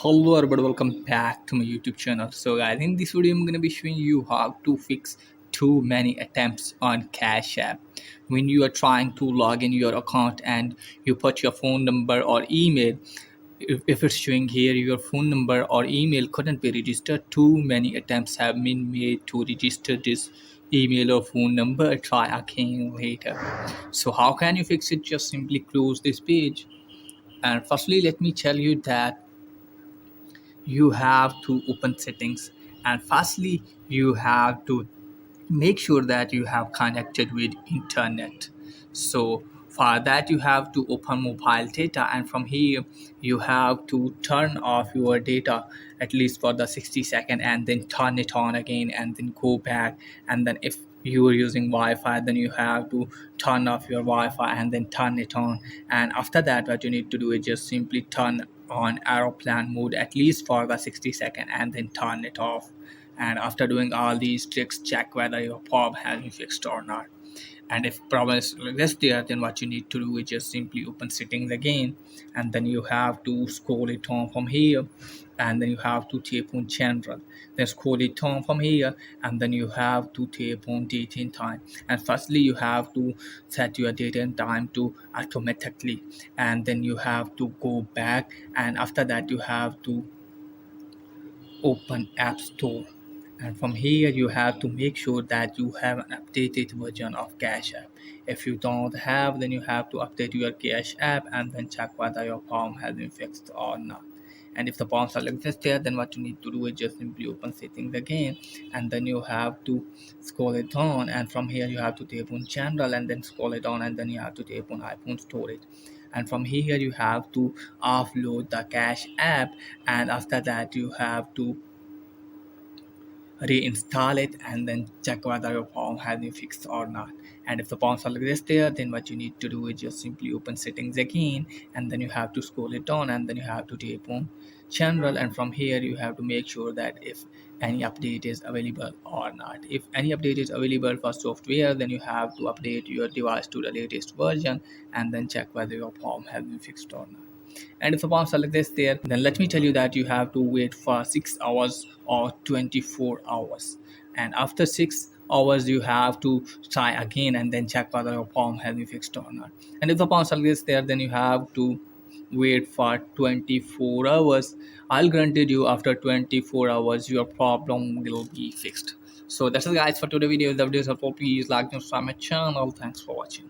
Hello everybody, welcome back to my YouTube channel. So guys, in this video I'm gonna be showing you how to fix too many attempts on Cash App. When you are trying to log in your account and you put your phone number or email, if it's showing here your phone number or email couldn't be registered, too many attempts have been made to register this email or phone number. Try again later. So how can you fix it? Just simply close this page. And firstly, let me tell you that you have to open settings, and firstly you have to make sure that you have connected with internet. So for that you have to open mobile data, and from here you have to turn off your data at least for the 60 second, and then turn it on again and then go back. And then if you are using Wi-Fi, then you have to turn off your Wi-Fi and then turn it on. And after that what you need to do is just simply turn on aeroplane mode at least for the 60 second and then turn it off. And after doing all these tricks, check whether your problem has been fixed or not. And if problem is left there, then what you need to do is just simply open settings again, and then you have to scroll it on from here, and then you have to tap on general, then scroll it on from here, and then you have to tap on date and time. And firstly you have to set your date and time to automatically, and then you have to go back, and after that you have to open App Store. And from here you have to make sure that you have an updated version of Cash App. If you don't have, then you have to update your Cash App and then check whether your problem has been fixed or not. And if the problem still exists there, then what you need to do is just simply open settings again, and then you have to scroll it down, and from here you have to tap on general and then scroll it down, and then you have to tap on iPhone storage. And from here you have to offload the Cash App, and after that you have to reinstall it and then check whether your problem has been fixed or not. And if the problem still exists there, then what you need to do is just simply open settings again, and then you have to scroll it down, and then you have to tap on general. And from here you have to make sure that if any update is available or not. If any update is available for software, then you have to update your device to the latest version and then check whether your problem has been fixed or not. And if the bounce like this there, then let me tell you that you have to wait for 6 hours or 24 hours. And after 6 hours you have to try again and then check whether your palm has been fixed or not. And if the bounce like this there, then you have to wait for 24 hours. I'll guarantee you after 24 hours your problem will be fixed. So that's it guys for today's video. If the video is helpful, please like and subscribe my channel. Thanks for watching.